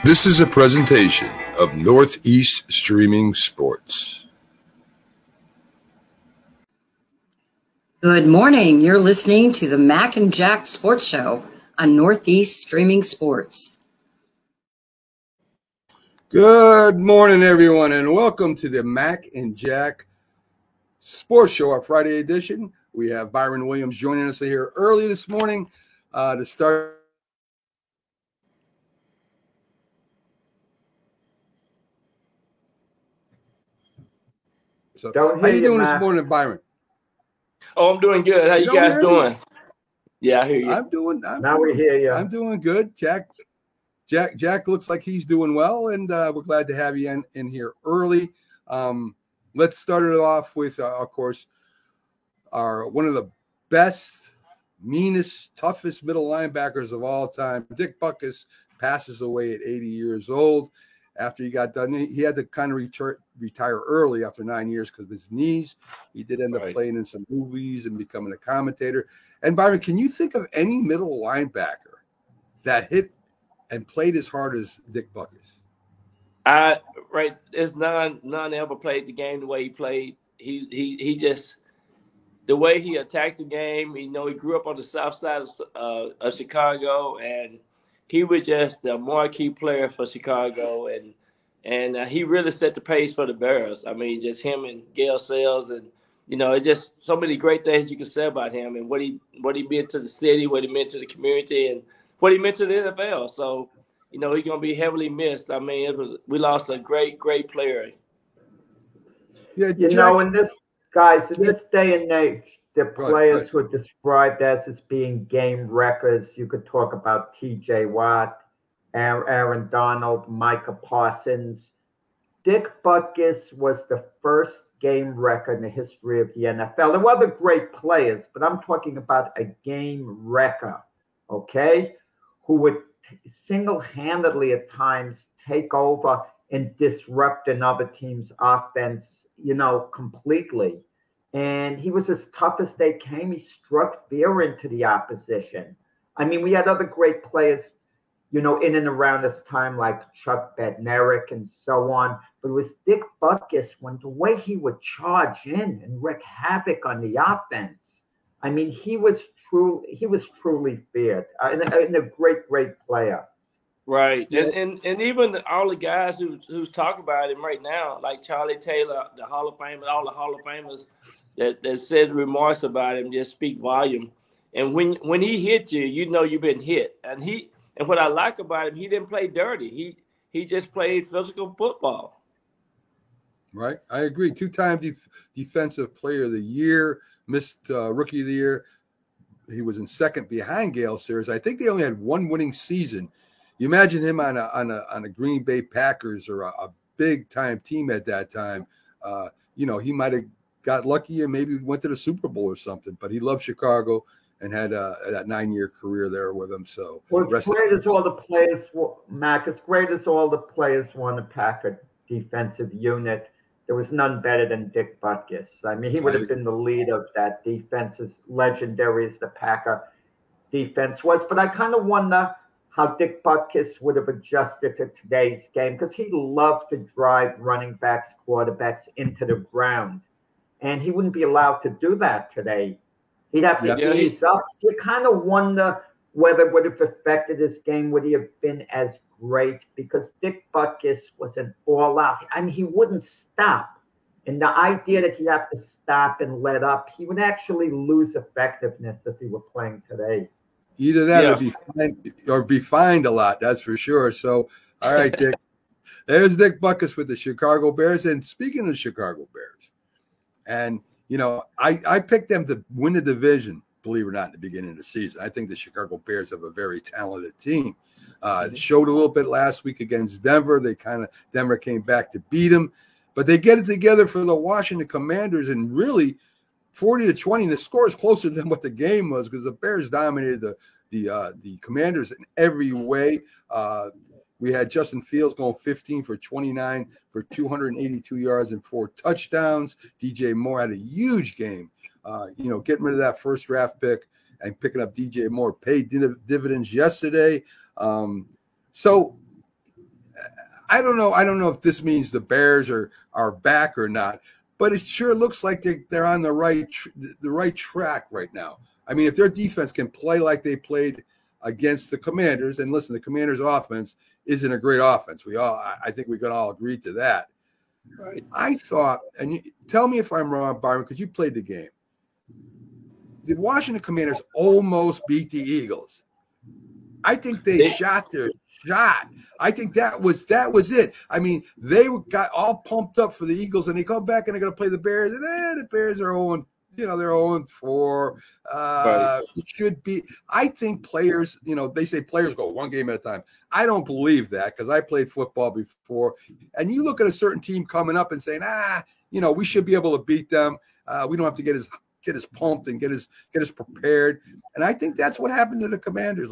This is a presentation of Northeast Streaming Sports. Good morning. You're listening to the Mac and Jack Sports Show on Northeast Streaming Sports. Good morning, everyone, and welcome to the Mac and Jack Sports Show, our Friday edition. We have Byron Williams joining us here early this morning to start. So, how you doing this morning, Byron? Oh, I'm doing good. How you guys doing? Yeah, I hear you. We hear you. I'm doing good. Jack looks like he's doing well, and we're glad to have you in here early. Let's start it off with, of course, one of the best, meanest, toughest middle linebackers of all time. Dick Butkus passes away at 80 years old. After he got done, he had to kind of retire early after 9 years because of his knees. He did end up playing in some movies and becoming a commentator. And Byron, can you think of any middle linebacker that hit and played as hard as Dick Butkus? There's none ever played the game the way he played. He just, the way he attacked the game. He grew up on the south side of Chicago, and he was just a marquee player for Chicago, and he really set the pace for the Bears. I mean, just him and Gale Sayles, and it's just so many great things you can say about him and what he meant to the city, what he meant to the community, and what he meant to the NFL. So, he's gonna be heavily missed. I mean, we lost a great player. Yeah, in this day and age, the players who are described as being game wreckers. You could talk about T.J. Watt, Aaron Donald, Micah Parsons. Dick Butkus was the first game wrecker in the history of the NFL. There were other great players, but I'm talking about a game wrecker, okay, who would single-handedly at times take over and disrupt another team's offense, completely. And he was as tough as they came. He struck fear into the opposition. I mean, we had other great players, in and around this time, like Chuck Bednarik and so on. But it was Dick Butkus, when the way he would charge in and wreak havoc on the offense. I mean, he was truly feared, and a great player. Right. Yeah. And even all the guys who's talking about him right now, like Charlie Taylor, the Hall of Famers, all the Hall of Famers that said remarks about him just speak volume. And when he hit you, you've been hit. And what I like about him, he didn't play dirty. He just played physical football. Right. I agree. Two-time defensive player of the year, missed rookie of the year. He was in second behind Gale Sayles. I think they only had one winning season. You imagine him on a Green Bay Packers or a big-time team at that time. He might have got lucky and maybe went to the Super Bowl or something, but he loved Chicago and had that 9-year career there with him. So, as great as all the players, Mac, as great as all the players were on the Packer defensive unit, there was none better than Dick Butkus. I mean, he would have been the lead of that defense, as legendary as the Packer defense was. But I kind of wonder how Dick Butkus would have adjusted to today's game, because he loved to drive running backs, quarterbacks into the ground. And he wouldn't be allowed to do that today. He'd have to ease up. You kind of wonder whether it would have affected his game. Would he have been as great? Because Dick Butkus was an all-out. I mean, he wouldn't stop. And the idea that he'd have to stop and let up, he would actually lose effectiveness if he were playing today. Either that or be fined a lot, that's for sure. So, all right, Dick. There's Dick Butkus with the Chicago Bears. And speaking of Chicago Bears, and, I picked them to win the division, believe it or not, in the beginning of the season. I think the Chicago Bears have a very talented team. Showed a little bit last week against Denver. Denver came back to beat them. But they get it together for the Washington Commanders, and really 40-20. The score is closer than what the game was because the Bears dominated the Commanders in every way. We had Justin Fields going 15 for 29 for 282 yards and 4 touchdowns. DJ Moore had a huge game. Getting rid of that first draft pick and picking up DJ Moore paid dividends yesterday. So I don't know. I don't know if this means the Bears are back or not, but it sure looks like they're on the right track right now. I mean, if their defense can play like they played against the Commanders, and listen, the Commanders' offense isn't a great offense. I think we can all agree to that. Right. I thought, and tell me if I'm wrong, Byron, because you played the game. The Washington Commanders almost beat the Eagles. I think they shot their shot. I think that was it. I mean, they got all pumped up for the Eagles, and they come back and they're going to play the Bears, and the Bears are 0. They're 0-4. Right. It should be. I think players, they say players go one game at a time. I don't believe that because I played football before. And you look at a certain team coming up and saying, we should be able to beat them. We don't have to get as pumped and get as prepared. And I think that's what happened to the Commanders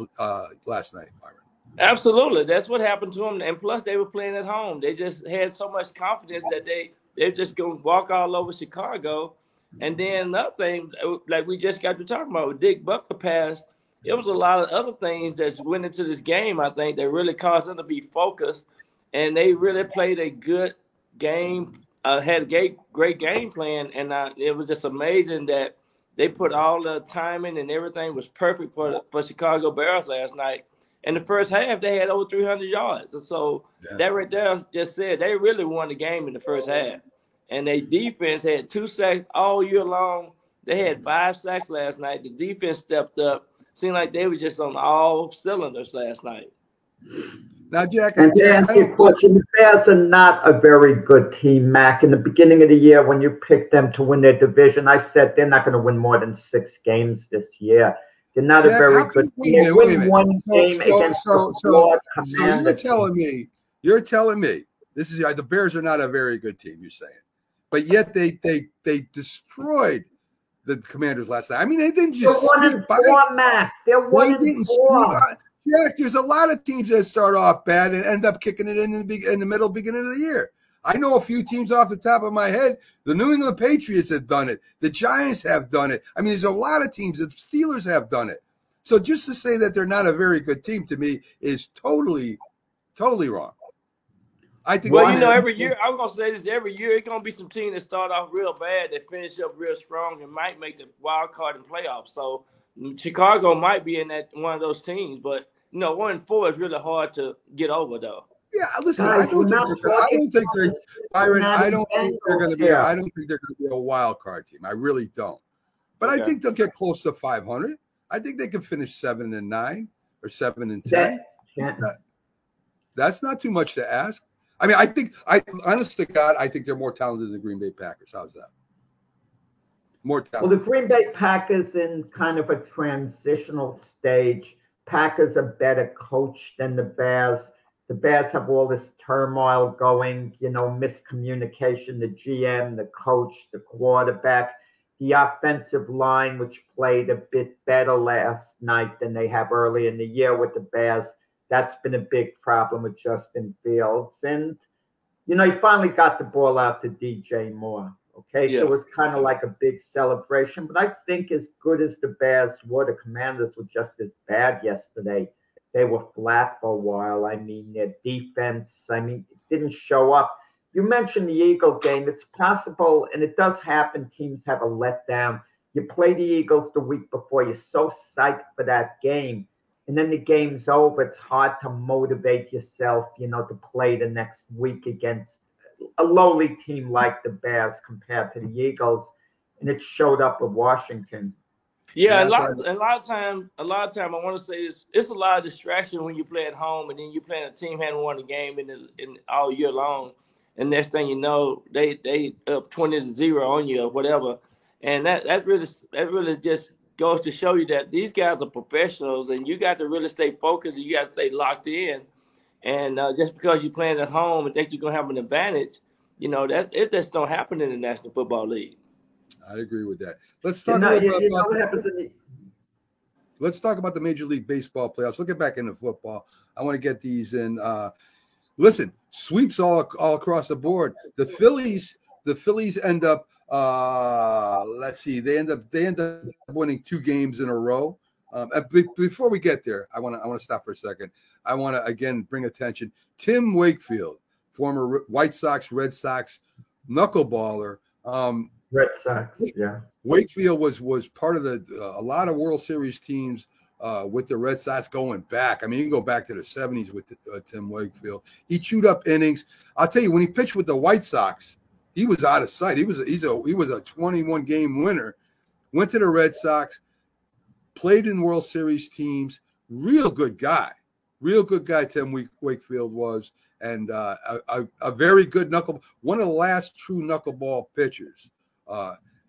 last night, Byron. Absolutely, that's what happened to them. And plus, they were playing at home. They just had so much confidence that they're just going to walk all over Chicago. And then another thing, like we just got to talk about with Dick Butker pass, it was a lot of other things that went into this game, I think, that really caused them to be focused. And they really played a good game, had a great game plan. And it was just amazing that they put all the timing and everything was perfect for Chicago Bears last night. In the first half, they had over 300 yards. And so that right there just said they really won the game in the first half. And their defense had 2 sacks all year long. They had 5 sacks last night. The defense stepped up. Seemed like they were just on all cylinders last night. Now, Jack. And to answer your question, the Bears are not a very good team, Mac. In the beginning of the year, when you picked them to win their division, I said they're not going to win more than 6 games this year. They're not a very good team. They win one game against the Florida Commanders. You're telling me this is the Bears are not a very good team. You're saying. But yet they destroyed the Commanders last night. I mean, they didn't just. They're 1-4, Mac. They're 1-4. Jack, there's a lot of teams that start off bad and end up kicking it in the middle, beginning of the year. I know a few teams off the top of my head. The New England Patriots have done it. The Giants have done it. I mean, there's a lot of teams. The Steelers have done it. So just to say that they're not a very good team to me is totally, totally wrong. I think. Well, every year, I'm going to say this, every year, it's going to be some teams that start off real bad, that finish up real strong and might make the wild card and playoffs. So Chicago might be in that one of those teams, but 1-4 is really hard to get over, though. Yeah, listen, I don't think they're going to be a wild card team. I really don't. But okay. I think they'll get close to 500. I think they can finish 7-9 or 7-10. That's not too much to ask. I mean, honest to God, I think they're more talented than the Green Bay Packers. How's that? More talented. Well, the Green Bay Packers in kind of a transitional stage. Packers are better coached than the Bears. The Bears have all this turmoil going, miscommunication, the GM, the coach, the quarterback, the offensive line, which played a bit better last night than they have early in the year with the Bears. That's been a big problem with Justin Fields. And, he finally got the ball out to DJ Moore. Okay, So it was kind of like a big celebration. But I think as good as the Bears were, the Commanders were just as bad yesterday. They were flat for a while. I mean, their defense, it didn't show up. You mentioned the Eagle game. It's possible, and it does happen, teams have a letdown. You play the Eagles the week before. You're so psyched for that game. And then the game's over. It's hard to motivate yourself, to play the next week against a lowly team like the Bears compared to the Eagles. And it showed up with Washington. Yeah, a lot of time. I want to say it's a lot of distraction when you play at home, and then you playing a team hadn't won a game in all year long, and next thing you know, they up 20-0 on you or whatever, and that really just goes to show you that these guys are professionals, and you got to really stay focused, and you got to stay locked in, and just because you're playing at home and think you're gonna have an advantage, that it just don't happen in the National Football League. I agree with that. Let's talk about the Major League Baseball playoffs. We'll get back into football. I want to get these in. Listen, sweeps all across the board. The Phillies end up. Let's see. They end up winning 2 games in a row. Before we get there, I want to stop for a second. I want to again bring attention. Tim Wakefield former White Sox, Red Sox knuckleballer. Red Sox, yeah. Wakefield was part of a lot of World Series teams with the Red Sox going back. I mean, you can go back to the 70s with Tim Wakefield. He chewed up innings. I'll tell you, when he pitched with the White Sox, he was out of sight. He was a 21-game winner. Went to the Red Sox, played in World Series teams. Real good guy. Tim Wakefield was, and a very good one of the last true knuckleball pitchers.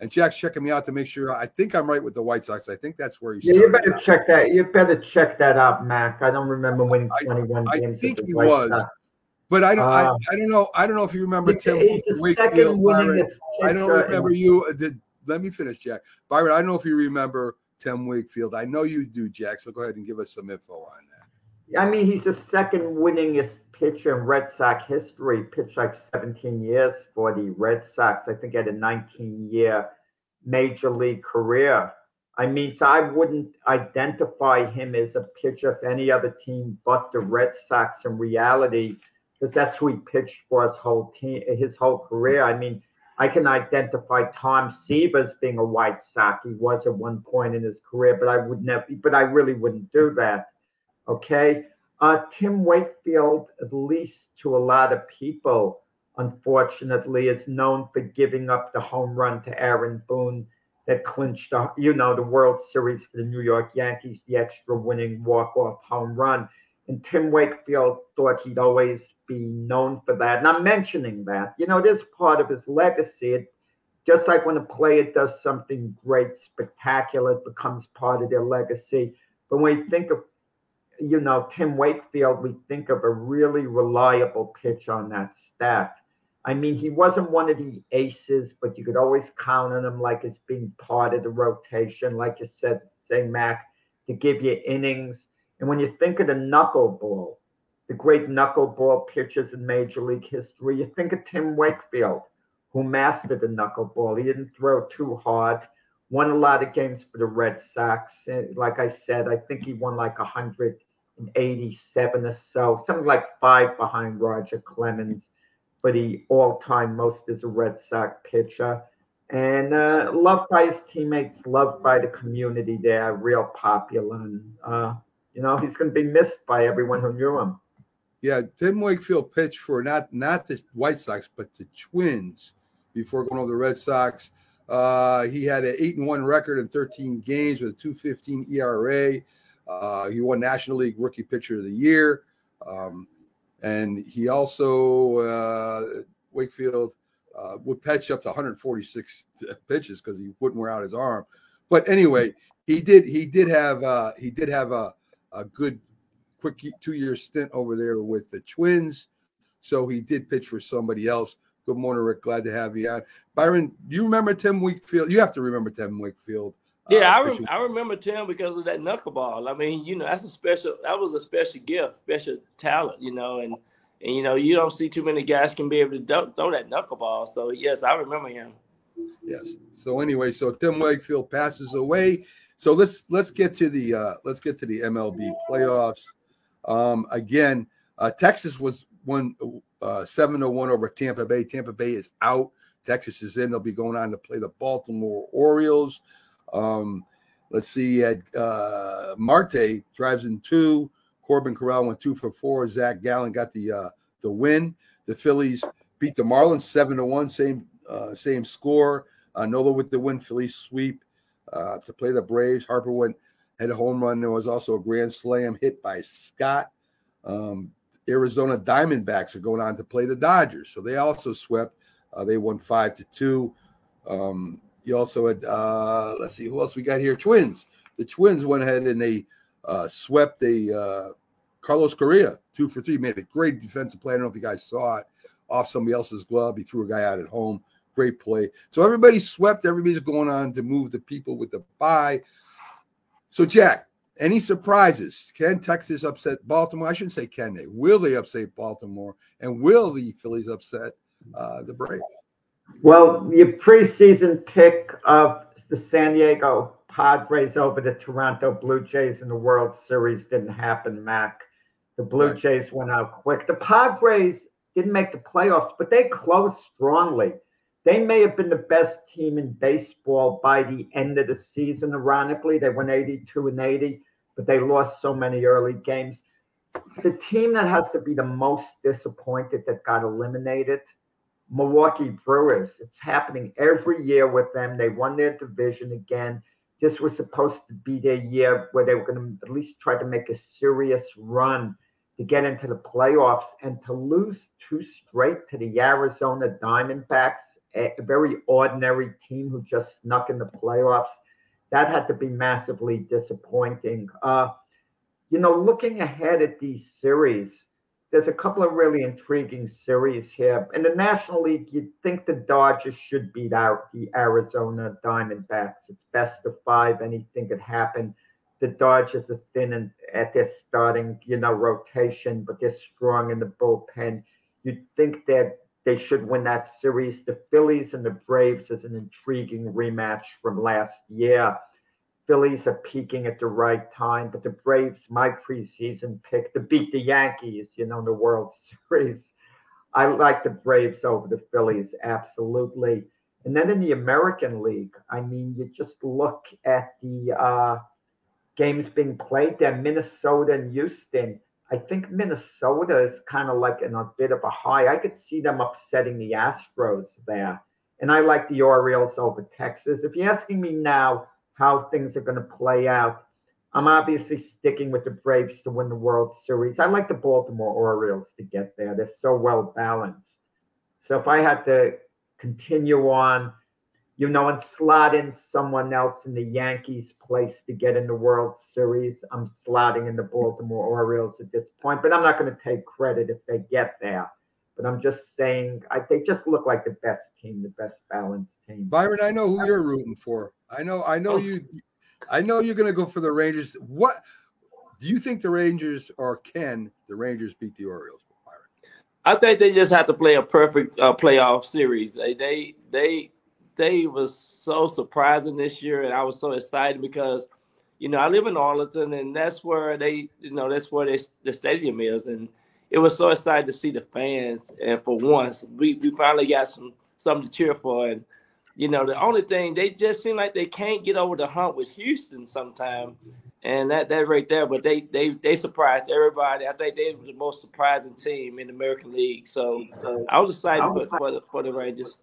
And Jack's checking me out to make sure. I think I'm right with the White Sox. I think that's where he started. Yeah, you better check that. You better check that out, Mac. I don't remember winning 21 games. I think he was, but I don't know. I don't know if you remember Tim Wakefield. Byron, I don't remember you. Let me finish, Jack. Byron, I don't know if you remember Tim Wakefield. I know you do, Jack. So go ahead and give us some info on that. I mean, he's the second winningest pitcher in Red Sox history. Pitched like 17 years for the Red Sox. I think he had a 19-year major league career. I mean, so I wouldn't identify him as a pitcher for any other team but the Red Sox in reality, because that's who he pitched for his whole career. I mean, I can identify Tom Seaver as being a White Sox. He was at one point in his career, but I really wouldn't do that. Okay. Tim Wakefield, at least to a lot of people, unfortunately, is known for giving up the home run to Aaron Boone that clinched the World Series for the New York Yankees, the extra winning walk-off home run. And Tim Wakefield thought he'd always be known for that. And I'm mentioning that. This part of his legacy. Just like when a player does something great, spectacular, it becomes part of their legacy. But when you think of Tim Wakefield, we think of a really reliable pitcher on that staff. I mean, he wasn't one of the aces, but you could always count on him like as being part of the rotation, like you said, Mac, to give you innings. And when you think of the knuckleball, the great knuckleball pitchers in Major League history, you think of Tim Wakefield, who mastered the knuckleball. He didn't throw too hard, won a lot of games for the Red Sox. And like I said, I think he won like 187 or so, something like 5 behind Roger Clemens, but he all-time most as a Red Sox pitcher. And loved by his teammates, loved by the community there, real popular. And, he's going to be missed by everyone who knew him. Yeah, Tim Wakefield pitched for not the White Sox, but the Twins before going over the Red Sox. He had an 8-1 record in 13 games with a 2.15 ERA. He won National League Rookie Pitcher of the Year. And he also, Wakefield, would pitch up to 146 pitches because he wouldn't wear out his arm. But anyway, he did have a good quick 2-year stint over there with the Twins. So he did pitch for somebody else. Good morning, Rick. Glad to have you on. Byron, do you remember Tim Wakefield? You have to remember Tim Wakefield. Yeah, I remember Tim because of that knuckleball. I mean, that was a special gift, special talent, and you don't see too many guys can be able to throw that knuckleball. So yes, I remember him. Yes. So anyway, Tim Wakefield passes away. So let's get to the MLB playoffs. Again, Texas won 7-1 over Tampa Bay. Tampa Bay is out. Texas is in. They'll be going on to play the Baltimore Orioles. Let's see. Marte drives in 2. Corbin Carroll went 2 for 4. Zach Gallen got the win. The Phillies beat the Marlins 7-1. Same score. Nola with the win. Phillies sweep to play the Braves. Harper had a home run. There was also a grand slam hit by Scott. Arizona Diamondbacks are going on to play the Dodgers, so they also swept. They won 5-2. You also had, let's see, who else we got here? Twins. The Twins went ahead and they swept Carlos Correa 2 for 3. Made a great defensive play. I don't know if you guys saw it, off somebody else's glove. He threw a guy out at home. Great play. So everybody swept. Everybody's going on to move the people with the bye. So, Jack, any surprises? Can Texas upset Baltimore? I shouldn't say can they. Will they upset Baltimore? And will the Phillies upset the Braves? Well, your preseason pick of the San Diego Padres over the Toronto Blue Jays in the World Series didn't happen, Mac. The Blue Jays went out quick. The Padres, didn't make the playoffs, but they closed strongly. They may have been the best team in baseball by the end of the season, ironically. They went 82-80, but they lost so many early games. The team that has to be the most disappointed that got eliminated, Milwaukee Brewers. It's happening every year with them. They won their division again. This was supposed to be their year where they were going to at least try to make a serious run to get into the playoffs, and to lose 2 straight to the Arizona Diamondbacks, a very ordinary team who just snuck in the playoffs. That had to be massively disappointing. Looking ahead at these series, there's a couple of really intriguing series here. In the National League, you'd think the Dodgers should beat out the Arizona Diamondbacks. It's best of 5. Anything could happen. The Dodgers are thin at their starting, rotation, but they're strong in the bullpen. You'd think that they should win that series. The Phillies and the Braves is an intriguing rematch from last year. Phillies are peaking at the right time, but the Braves, my preseason pick to beat the Yankees, in the World Series. I like the Braves over the Phillies, absolutely. And then in the American League, you just look at the games being played there, Minnesota and Houston. I think Minnesota is kind of like in a bit of a high. I could see them upsetting the Astros there. And I like the Orioles over Texas. If you're asking me now how things are going to play out, I'm obviously sticking with the Braves to win the World Series. I like the Baltimore Orioles to get there. They're so well balanced. So if I had to continue on, and slot in someone else in the Yankees' place to get in the World Series, I'm slotting in the Baltimore Orioles at this point. But I'm not going to take credit if they get there. But I'm just saying they just look like the best team, the best balanced team. Byron, I know who you're rooting for. I know you. I know you're going to go for the Rangers. What do you think the Rangers, or can the Rangers beat the Orioles, Byron? I think they just have to play a perfect playoff series. They was so surprising this year, and I was so excited because, I live in Arlington, and that's where the stadium is, and it was so exciting to see the fans. And for once, we finally got something to cheer for. And the only thing, they just seem like they can't get over the hump with Houston sometime, and that right there. But they surprised everybody. I think they were the most surprising team in the American League. So I was excited for the Rangers.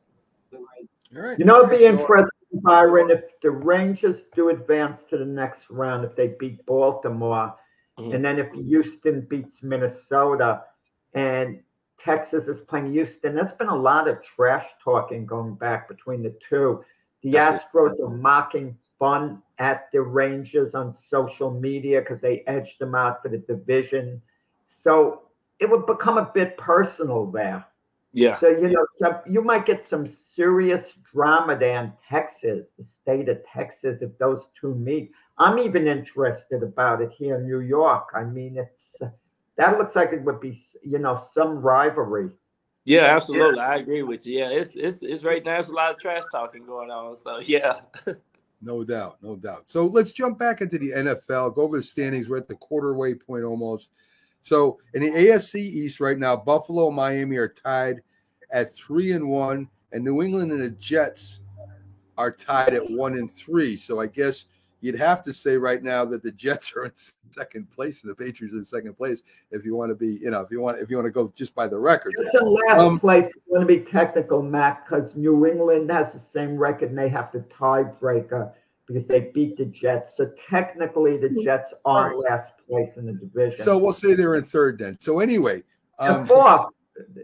All right. It'd be interesting, Byron, if the Rangers do advance to the next round, if they beat Baltimore, and then if Houston beats Minnesota and Texas is playing Houston. There's been a lot of trash talking going back between the two. The Astros are mocking fun at the Rangers on social media because they edged them out for the division. So it would become a bit personal there. Yeah. So, you might get some serious drama there in Texas, the state of Texas, if those two meet. I'm even interested about it here in New York. That looks like it would be, some rivalry. Yeah, absolutely. Yeah. I agree with you. Yeah, it's right now. There's a lot of trash talking going on. So yeah. No doubt. So let's jump back into the NFL. Go over the standings. We're at the quarter-way point almost. So in the AFC East right now, Buffalo and Miami are tied at 3-1, and New England and the Jets are tied at 1-3. So I guess you'd have to say right now that the Jets are in second place and the Patriots are in second place if you want to be, if you want to go just by the records. It's in last place. It's going to be technical, Matt, because New England has the same record and they have the tiebreaker because they beat the Jets. So technically, the Jets are last place in the division. So we'll say they're in third then. So anyway, fourth.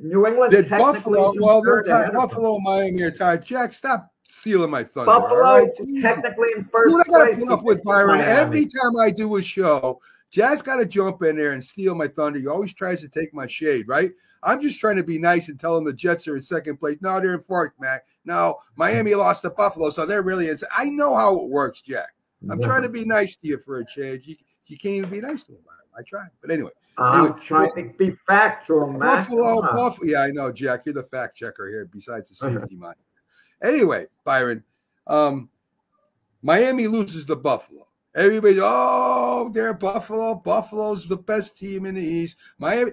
New England. Did Buffalo? Well, they're tied. Buffalo and Miami are tied. Jack, stop stealing my thunder. Buffalo, all right? technically in first place. I got to put up with Byron. Every time I do a show, Jack's got to jump in there and steal my thunder. He always tries to take my shade, right? I'm just trying to be nice and tell him the Jets are in second place. No, they're in fourth, Mac. No, Miami lost to Buffalo, so they're really in. I know how it works, Jack. I'm trying to be nice to you for a change. You can't even be nice to him, Byron. I try. But anyway. I'm trying to be factual, Mac. Buffalo. Yeah, I know, Jack. You're the fact checker here besides the safety mind. Anyway, Byron, Miami loses to Buffalo. Everybody, they're Buffalo. Buffalo's the best team in the East. Miami.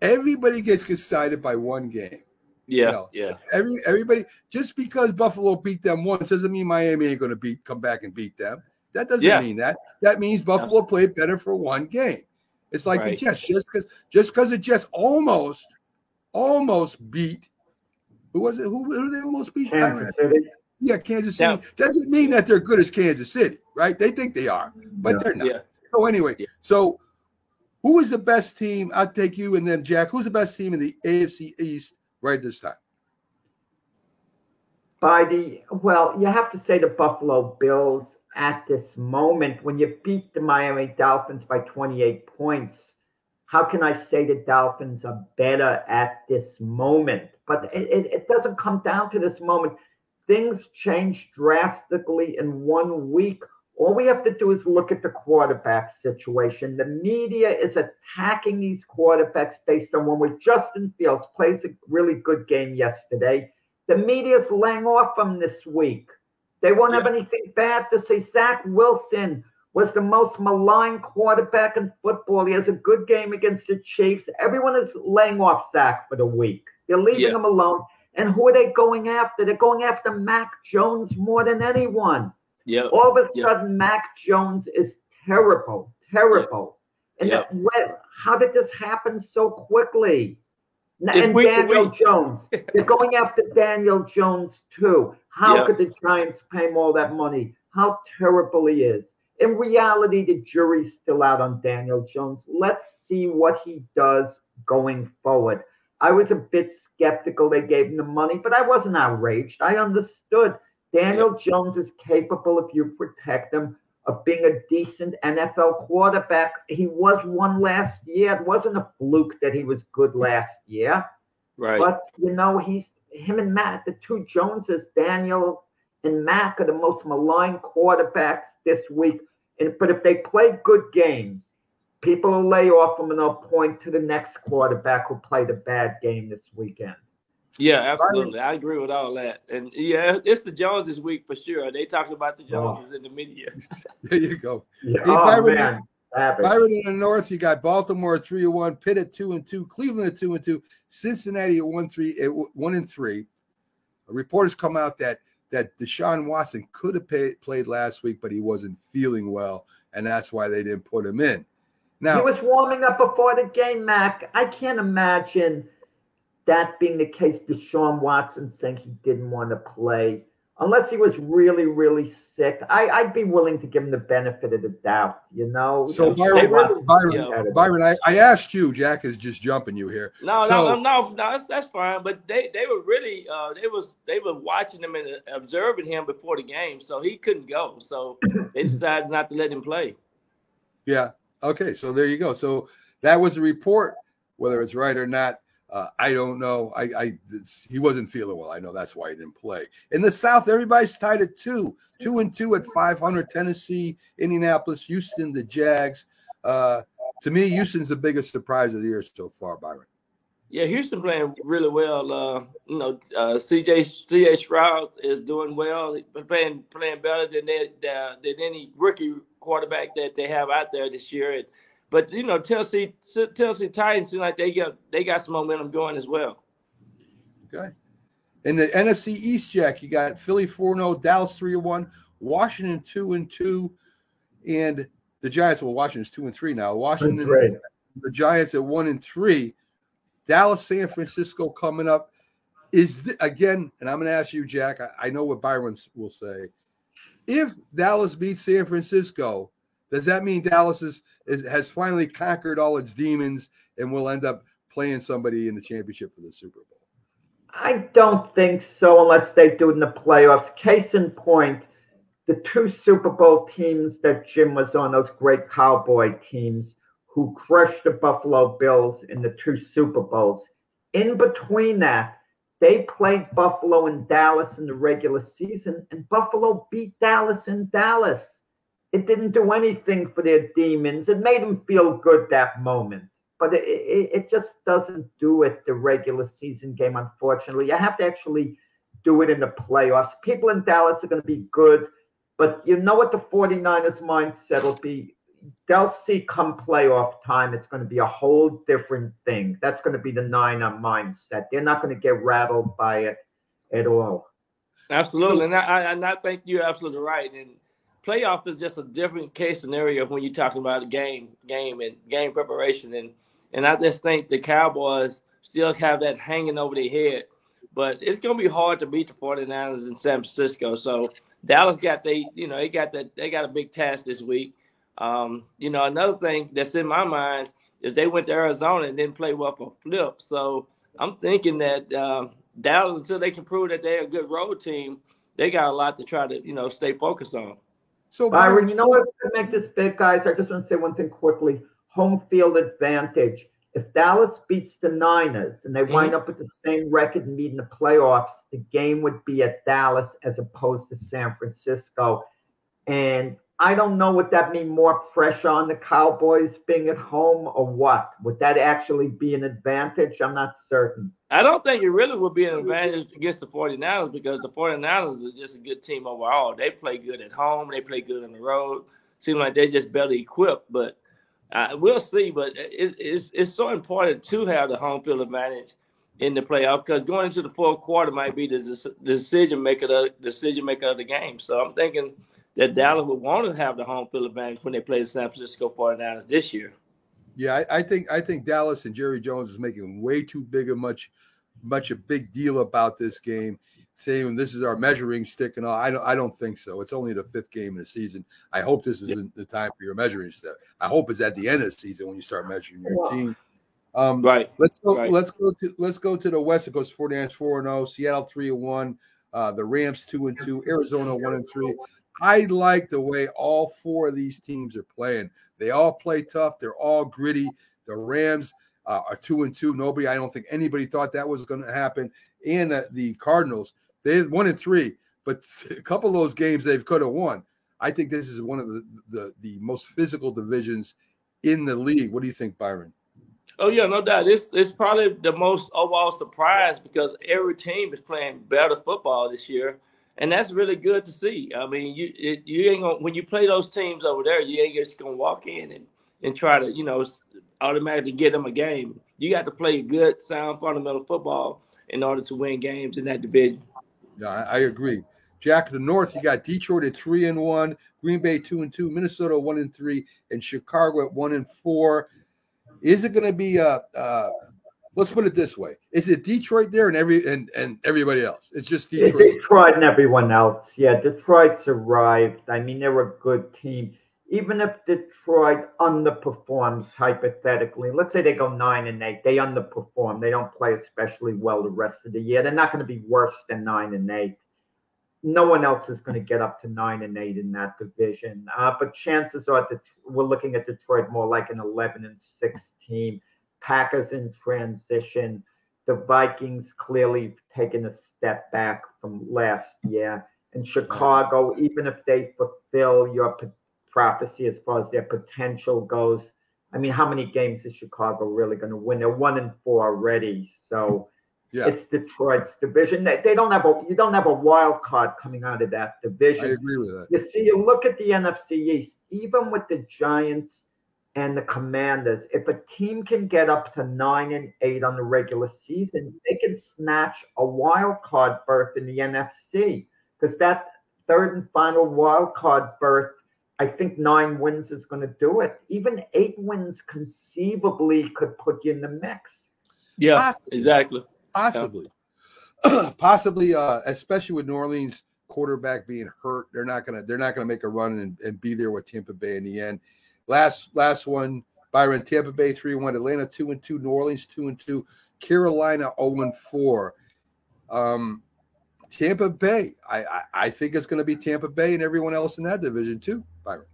everybody gets excited by one game. Yeah, Everybody, just because Buffalo beat them once doesn't mean Miami ain't going to come back and beat them. That doesn't mean that. That means Buffalo played better for one game. It's like the Jets. Just because the Jets almost beat. Who was it? Who they almost beat? Kansas City. Yeah, Kansas City. Doesn't mean that they're good as Kansas City, right? They think they are, but they're not. Yeah. So anyway, so who is the best team? I'll take you and then Jack. Who's the best team in the AFC East right this time? You have to say the Buffalo Bills at this moment. When you beat the Miami Dolphins by 28 points, how can I say the Dolphins are better at this moment? But it doesn't come down to this moment. Things change drastically in 1 week. All we have to do is look at the quarterback situation. The media is attacking these quarterbacks based on when Justin Fields plays a really good game yesterday. The media is laying off him this week. They won't have anything bad to say. Zach Wilson was the most maligned quarterback in football. He has a good game against the Chiefs. Everyone is laying off Zach for the week. They're leaving him alone. And who are they going after? They're going after Mac Jones more than anyone. All of a sudden, Mac Jones is terrible. And how did this happen so quickly? And Daniel Jones. They're going after Daniel Jones, too. How could the Giants pay him all that money? How terrible he is. In reality, the jury's still out on Daniel Jones. Let's see what he does going forward. I was a bit skeptical they gave him the money, but I wasn't outraged. I understood. Daniel Jones is capable, if you protect him, of being a decent NFL quarterback. He was one last year. It wasn't a fluke that he was good last year. Right. But, him and Matt, the two Joneses, Daniel and Mac, are the most maligned quarterbacks this week. But if they play good games, people will lay off them and they'll point to the next quarterback who played a bad game this weekend. Yeah, absolutely. I agree with all that. And it's the Joneses week for sure. They talking about the Joneses in the media. There you go. Yeah. Byron, in the North, you got Baltimore at 3-1, Pitt at 2-2, Cleveland at 2-2, Cincinnati at 1-3. Reporters come out that Deshaun Watson could have played last week, but he wasn't feeling well, and that's why they didn't put him in. Now, he was warming up before the game, Mac. I can't imagine that being the case, Deshaun Watson saying he didn't want to play. Unless he was really, really sick, I'd be willing to give him the benefit of the doubt, So, Byron, I asked you. Jack is just jumping you here. No, that's fine. But they were really they were watching him and observing him before the game, so he couldn't go. So they decided not to let him play. Yeah. Okay. So there you go. So that was a report. Whether it's right or not, I don't know. He wasn't feeling well. I know that's why he didn't play. In the South, everybody's tied at 2-2 at 500. Tennessee, Indianapolis, Houston, the Jags. To me, Houston's the biggest surprise of the year so far, Byron. Yeah, Houston playing really well. C.J. Stroud is doing well. He's playing better than any rookie quarterback that they have out there this year. But Tennessee Titans seem like they got some momentum going as well. Okay. In the NFC East, Jack, you got Philly 4-0, Dallas 3-1, Washington 2-2, and the Giants. Well, Washington's 2-3 now. Washington, the Giants at 1-3. Dallas, San Francisco coming up. Again, and I'm going to ask you, Jack. I know what Byron will say. If Dallas beats San Francisco, does that mean Dallas has finally conquered all its demons and will end up playing somebody in the championship for the Super Bowl? I don't think so unless they do it in the playoffs. Case in point, the two Super Bowl teams that Jim was on, those great Cowboy teams who crushed the Buffalo Bills in the two Super Bowls. In between that, they played Buffalo and Dallas in the regular season, and Buffalo beat Dallas in Dallas. It didn't do anything for their demons. It made them feel good that moment. But it just doesn't do it the regular season game, unfortunately. You have to actually do it in the playoffs. People in Dallas are going to be good. But you know what the 49ers mindset will be? they'll see come playoff time, it's going to be a whole different thing. That's going to be the Niner mindset. They're not going to get rattled by it at all. Absolutely, and I think you're absolutely right. And playoff is just a different case scenario when you're talking about a game and game preparation. And I just think the Cowboys still have that hanging over their head. But it's going to be hard to beat the 49ers in San Francisco. So Dallas got they got a big task this week. Another thing that's in my mind is they went to Arizona and didn't play well for Flip. So I'm thinking that Dallas, until they can prove that they're a good road team, they got a lot to try to stay focused on. So Byron, you know what to make this big, guys? I just want to say one thing quickly. Home field advantage. If Dallas beats the Niners and they wind up with the same record and meet in the playoffs, the game would be at Dallas as opposed to San Francisco. And I don't know, would that mean more pressure on the Cowboys being at home or what? Would that actually be an advantage? I'm not certain. I don't think it really would be an advantage against the 49ers because the 49ers are just a good team overall. They play good at home. They play good on the road. Seems like they're just better equipped, but we'll see. But it's so important to have the home field advantage in the playoff because going into the fourth quarter might be the decision maker of the game. So I'm thinking that Dallas would want to have the home field advantage when they play the San Francisco 49ers this year. Yeah, I think Dallas and Jerry Jones is making way too big a big deal about this game, saying this is our measuring stick and all. I don't think so. It's only the 5th game in the season. I hope this isn't the time for your measuring stick. I hope it's at the end of the season when you start measuring your team. Right. Let's go to the West. It goes 49ers 4-0, Seattle 3-1, the Rams 2-2, Arizona 1-3. I like the way all 4 of these teams are playing. They all play tough. They're all gritty. The Rams are 2-2. I don't think anybody thought that was going to happen. And the Cardinals, they're 1-3, but a couple of those games they could have won. I think this is one of the most physical divisions in the league. What do you think, Byron? Oh yeah, no doubt. It's probably the most overall surprise because every team is playing better football this year. And that's really good to see. I mean, you ain't gonna, when you play those teams over there, you ain't just gonna walk in and try to automatically get them a game. You got to play good, sound, fundamental football in order to win games in that division. Yeah, I agree. Jack, the North, you got Detroit at 3-1, Green Bay 2-2, Minnesota 1-3, and Chicago at 1-4. Is it going to be let's put it this way. Is it Detroit there and everybody else? It's just Detroit. It's Detroit and everyone else. Yeah, Detroit's arrived. I mean, they're a good team. Even if Detroit underperforms hypothetically, let's say they go 9-8, they underperform. They don't play especially well the rest of the year. They're not going to be worse than 9-8. No one else is going to get up to 9-8 in that division. But chances are that we're looking at Detroit more like an 11-6 team. Packers in transition. The Vikings clearly taken a step back from last year. And Chicago, even if they fulfill your prophecy as far as their potential goes, I mean, how many games is Chicago really going to win? They're 1-4 already. So it's Detroit's division. You don't have a wild card coming out of that division. I agree with that. You see, you look at the NFC East, even with the Giants and the Commanders, if a team can get up to 9-8 on the regular season, they can snatch a wild card berth in the NFC. Because that third and final wild card berth, I think 9 wins is going to do it. Even 8 wins conceivably could put you in the mix. Yeah, possibly. Exactly. Possibly. Yeah. Possibly, especially with New Orleans quarterback being hurt, they're not gonna make a run and be there with Tampa Bay in the end. Last one, Byron. Tampa Bay 3-1, Atlanta 2-2, New Orleans 2-2, Carolina 0-4. Tampa Bay, I think it's going to be Tampa Bay and everyone else in that division too, Byron.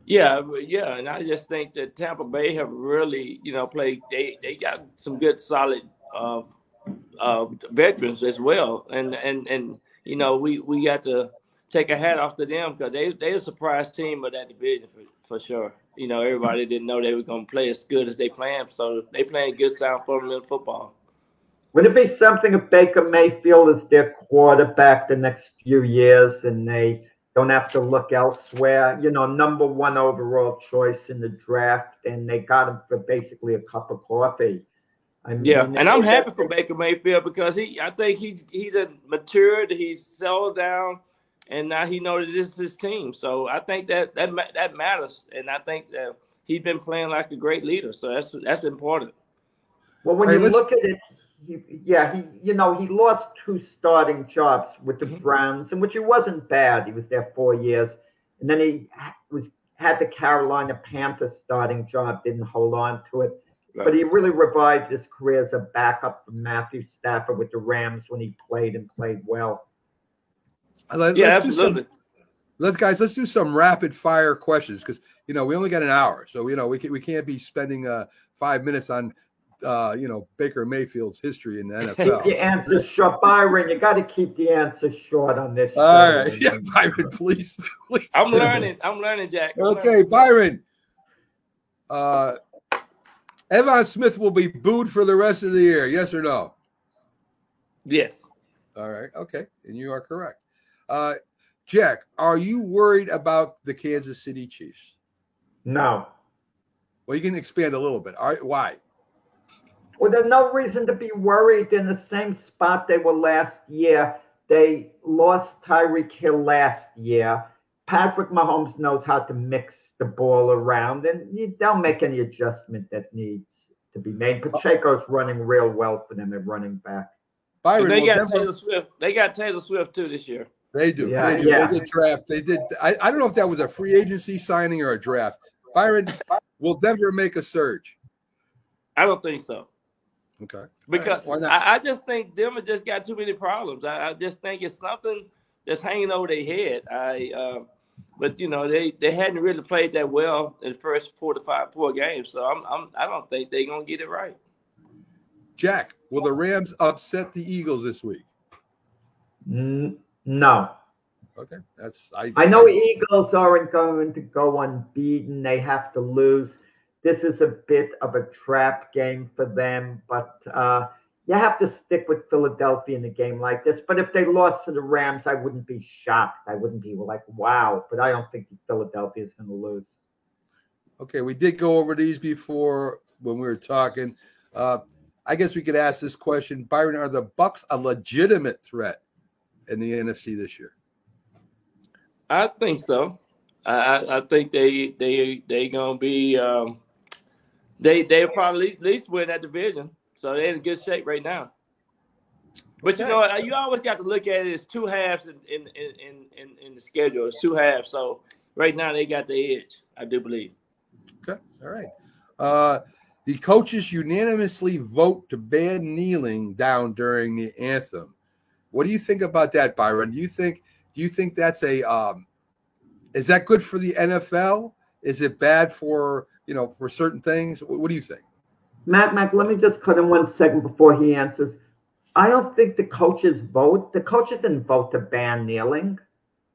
Yeah, and I just think that Tampa Bay have really, played. They got some good, solid veterans as well, and we got to take a hat off to them because they a surprise team of that division for sure. Everybody didn't know they were going to play as good as they planned, so they playing good, sound, fundamental football. Would it be something if Baker Mayfield is their quarterback the next few years and they don't have to look elsewhere. Number 1 overall choice in the draft, and they got him for basically a cup of coffee. And I'm happy for Baker Mayfield because I think he's matured, he's settled down, and now he knows this is his team. So I think that matters, and I think that he's been playing like a great leader. So that's important. Well, when you look at it, he lost 2 starting jobs with the Browns, and which he wasn't bad. He was there 4 years, and then he had the Carolina Panthers starting job, didn't hold on to it. Right. But he really revived his career as a backup for Matthew Stafford with the Rams when he played well. Absolutely. Let's do some rapid fire questions because we only got an hour, so we can't be spending 5 minutes on Baker Mayfield's history in the NFL. Keep the answer short, Byron. You got to keep the answer short on this. All right, Byron, please. I'm learning, Jack. Okay, Byron. Evan Smith will be booed for the rest of the year. Yes or no? Yes. All right. Okay, and you are correct. Jack, are you worried about the Kansas City Chiefs? No. Well, you can expand a little bit. All right, why? Well, there's no reason to be worried. In the same spot they were last year. They lost Tyreek Hill last year. Patrick Mahomes knows how to mix the ball around, and they'll make any adjustment that needs to be made. Pacheco's running real well for them at running back. Byron, they got Taylor Swift. They got Taylor Swift too this year. They do. They did draft. They did. I don't know if that was a free agency signing or a draft. Byron, will Denver make a surge? I don't think so. Okay. Because I just think Denver just got too many problems. I just think it's something that's hanging over their head. But they hadn't really played that well in the first 4 games, so I don't think they're gonna get it right. Jack, will the Rams upset the Eagles this week? No. Okay, I know Eagles aren't going to go unbeaten. They have to lose. This is a bit of a trap game for them, but you have to stick with Philadelphia in a game like this. But if they lost to the Rams, I wouldn't be shocked. I wouldn't be like, wow. But I don't think Philadelphia is going to lose. Okay, we did go over these before when we were talking. I guess we could ask this question. Byron, are the Bucs a legitimate threat in the NFC this year? I think so. I think they gonna be they'll probably at least win that division. So they're in good shape right now. But you always got to look at it as 2 halves in the schedule. It's 2 halves. So right now they got the edge, I do believe. Okay. All right. The coaches unanimously vote to ban kneeling down during the anthem. What do you think about that, Byron? Do you think that's is that good for the NFL? Is it bad for certain things? What do you think? Mac, let me just cut in 1 second before he answers. I don't think the coaches vote. The coaches didn't vote to ban kneeling.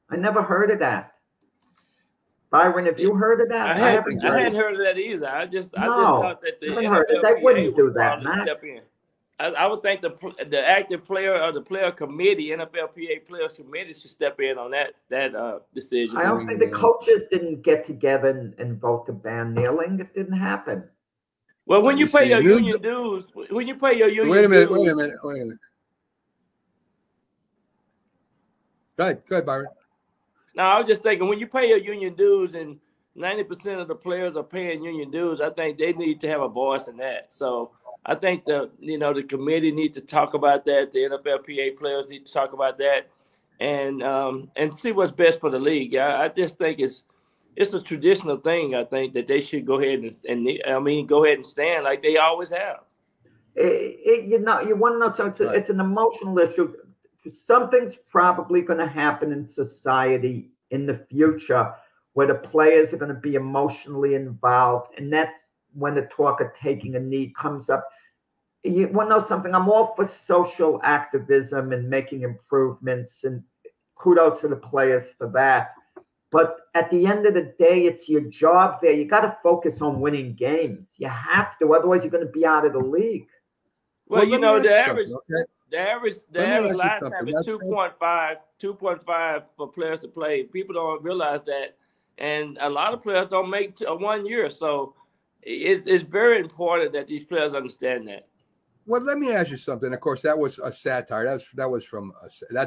I never heard of that. Byron, have you heard of that? I hadn't heard of that either. I just thought that the NFLPA they wouldn't do that, Mac. Step in. I would think the active player or the player committee, NFLPA players committee, should step in on that decision. I don't think the coaches didn't get together and vote to ban kneeling. It didn't happen. Well, when you pay your union dues, Wait a minute. Go ahead, Byron. No, I was just thinking when you pay your union dues and 90% of the players are paying union dues, I think they need to have a voice in that. So I think the committee needs to talk about that. The NFLPA players need to talk about that, and see what's best for the league. I just think it's a traditional thing. I think that they should go ahead and go ahead and stand like they always have. You want to know something? It's an emotional issue. Something's probably going to happen in society in the future where the players are going to be emotionally involved, and that's when the talk of taking a knee comes up. You want to know something? I'm all for social activism and making improvements, and kudos to the players for that. But at the end of the day, it's your job there. You got to focus on winning games. You have to, otherwise you're going to be out of the league. Well, you know, the average lifetime is 2.5 for players to play. People don't realize that, and a lot of players don't make 1 year. So it's very important that these players understand that. Well, let me ask you something. Of course, that was a satire. That's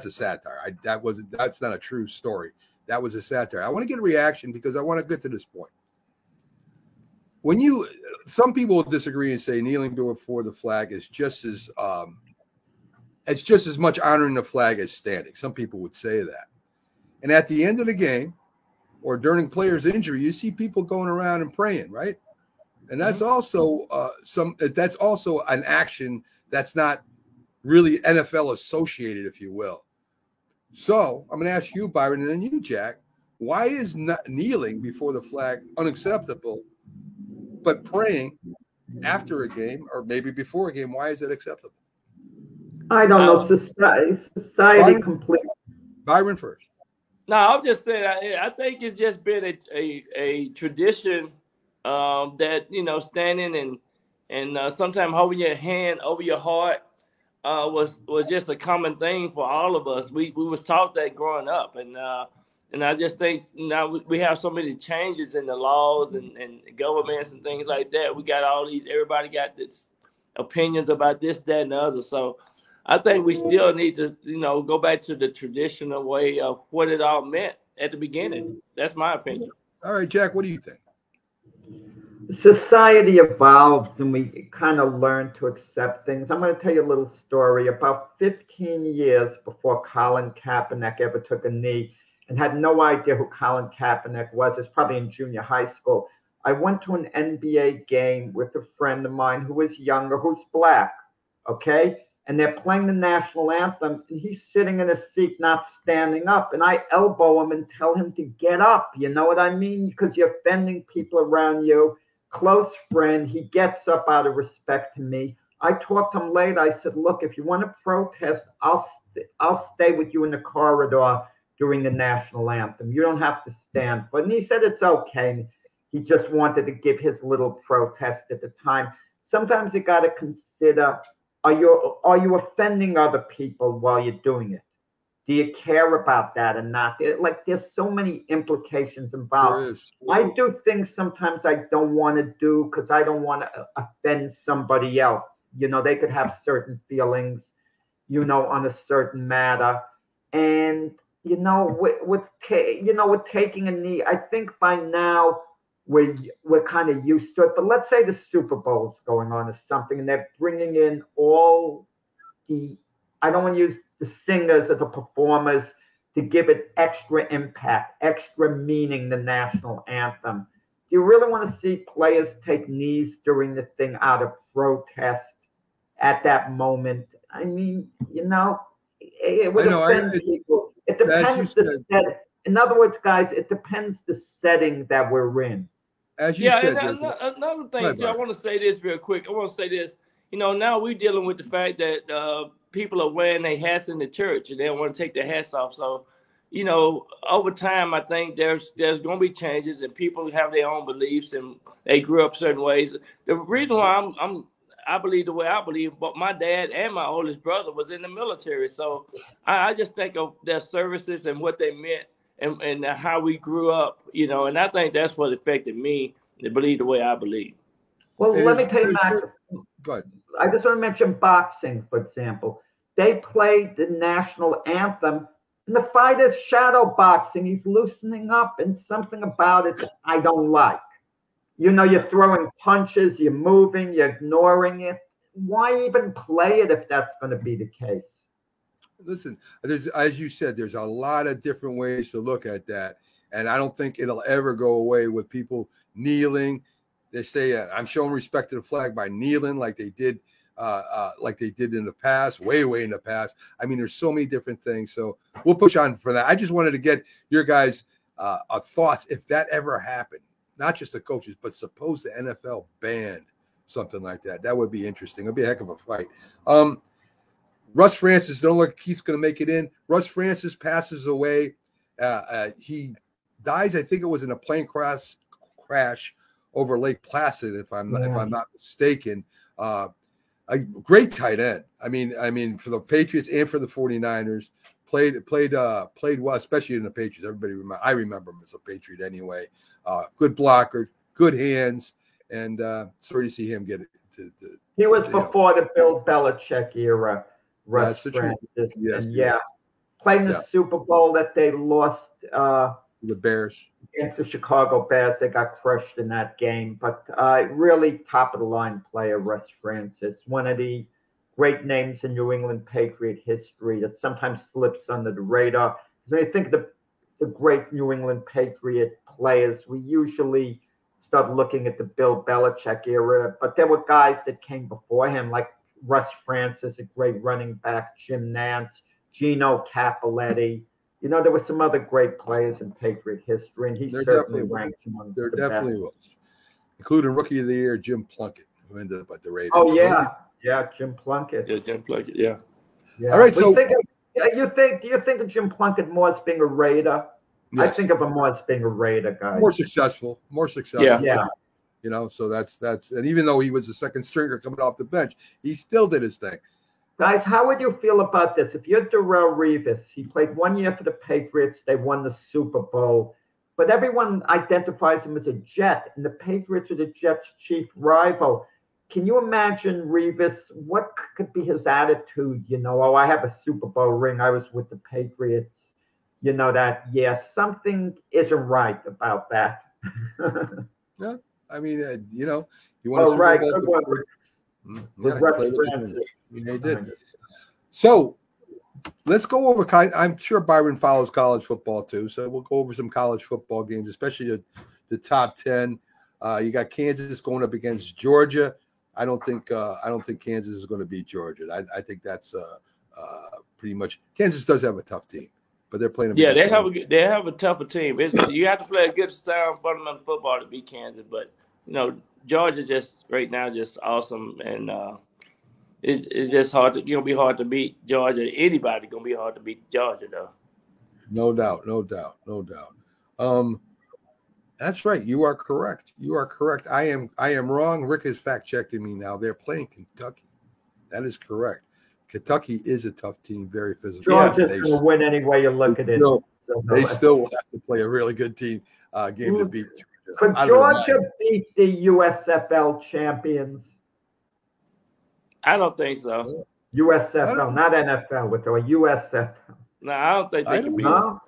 a satire. That's not a true story. That was a satire. I want to get a reaction because I want to get to this point. Some people will disagree and say kneeling before the flag is just as much honoring the flag as standing. Some people would say that. And at the end of the game or during players' injury, you see people going around and praying, right? And that's also that's also an action that's not really NFL associated, if you will. So I'm going to ask you, Byron, and then you, Jack, why is kneeling before the flag unacceptable? But praying after a game or maybe before a game, why is it acceptable? I don't know. Society completely. Byron first. No, I'll just say I think it's just been a tradition that, you know, standing and sometimes holding your hand over your heart was just a common thing for all of us. We was taught that growing up, and I just think now we have so many changes in the laws and governments and things like that. We got everybody got this opinions about this, that, and the other. So I think we still need to, you know, go back to the traditional way of what it all meant at the beginning. That's my opinion. All right, Jack, what do you think? Society evolves and we kind of learn to accept things. I'm going to tell you a little story. About 15 years before Colin Kaepernick ever took a knee, and had no idea who Colin Kaepernick was. It's probably in junior high school. I went to an NBA game with a friend of mine who was younger, who's black, okay? And they're playing the national anthem, and he's sitting in a seat, not standing up. And I elbow him and tell him to get up. You know what I mean? Because you're offending people around you. Close friend. He gets up out of respect to me. I talked to him later. I said, look, if you want to protest, I'll stay with you in the corridor during the national anthem. You don't have to stand for it. And he said it's okay. He just wanted to give his little protest at the time. Sometimes you got to consider, are you offending other people while you're doing it? Do you care about that or not? There's so many implications involved. I do things sometimes I don't want to do because I don't want to offend somebody else. You know, they could have certain feelings, you know, on a certain matter. And, you know, with taking a knee, I think by now we're kind of used to it. But let's say the Super Bowl's going on or something, and they're bringing in all the, I don't want to use the singers or the performers to give it extra impact, extra meaning, the national anthem. Do you really want to see players take knees during the thing out of protest at that moment? I mean, you know, it would offend people. It depends the setting. In other words, guys, it depends the setting that we're in. As you said, another thing, too, I want to say this real quick. I want to say this. You know, now we're dealing with the fact that people are wearing their hats in the church and they don't want to take their hats off. So, you know, over time, I think there's going to be changes and people have their own beliefs and they grew up certain ways. The reason why I believe the way I believe, but my dad and my oldest brother was in the military. So I just think of their services and what they meant and how we grew up, you know, and I think that's what affected me to believe the way I believe. Well, let me tell you, Max. Go ahead. I just want to mention boxing, for example. They played the national anthem, and the fighter's shadow boxing. He's loosening up, and something about it I don't like. You know, you're throwing punches, you're moving, you're ignoring it. Why even play it if that's going to be the case? Listen, as you said, there's a lot of different ways to look at that, and I don't think it'll ever go away with people kneeling. They say I'm showing respect to the flag by kneeling like they did in the past, way in the past. I mean, there's so many different things. So we'll push on for that. I just wanted to get your guys' thoughts if that ever happened. Not just the coaches, but suppose the NFL banned something like that. That would be interesting. It'd be a heck of a fight. Russ Francis, don't look like he's going to make it in. Russ Francis passes away. He dies, I think it was in a plane crash over Lake Placid, if I'm not mistaken. A great tight end. I mean, for the Patriots and for the 49ers, played well, especially in the Patriots. I remember him as a Patriot anyway. Good blocker, good hands, and sorry to see him get it. He was before the Bill Belichick era. Russ Francis. Yes, played in the Super Bowl that they lost. The Bears. Against the Chicago Bears. They got crushed in that game. But really top-of-the-line player, Russ Francis. One of the great names in New England Patriot history that sometimes slips under the radar. When you think of the great New England Patriot players, we usually start looking at the Bill Belichick era. But there were guys that came before him, like Russ Francis, a great running back, Jim Nance, Gino Cappelletti. There were some other great players in Patriot history, and he certainly ranks among the best. There definitely was, including Rookie of the Year Jim Plunkett, who ended up at the Raiders. Oh yeah, Jim Plunkett. Yeah, Jim Plunkett. Yeah. All right, so do you think of Jim Plunkett more as being a Raider? Yes. I think of him more as being a Raider guy. More successful. Yeah. So that's and even though he was a second stringer coming off the bench, he still did his thing. Guys, how would you feel about this? If you're Darrelle Revis, he played 1 year for the Patriots. They won the Super Bowl. But everyone identifies him as a Jet, and the Patriots are the Jets' chief rival. Can you imagine Revis? What could be his attitude? I have a Super Bowl ring. I was with the Patriots. Something isn't right about that. No, I mean, you want to Super Bowl. They did. So let's go over I'm sure Byron follows college football too, so we'll go over some college football games, especially the top 10. You got Kansas going up against Georgia. I don't think Kansas is going to beat Georgia. I think that's pretty much. Kansas does have a tough team, but they're playing. Yeah, they have a tougher team. You have to play a good sound fundamental football to beat Kansas, but Georgia just right now just awesome, and it's just hard to be hard to beat Georgia. Anybody gonna be hard to beat Georgia though. No doubt. That's right. You are correct. I am wrong. Rick is fact checking me now. They're playing Kentucky. That is correct. Kentucky is a tough team, very physical. Georgia's going to win any way you look at it. They still will have to play a really good team game to beat. Could Georgia beat the USFL champions? I don't think so. USFL, not NFL, with the USFL. No, I don't think they can beat them.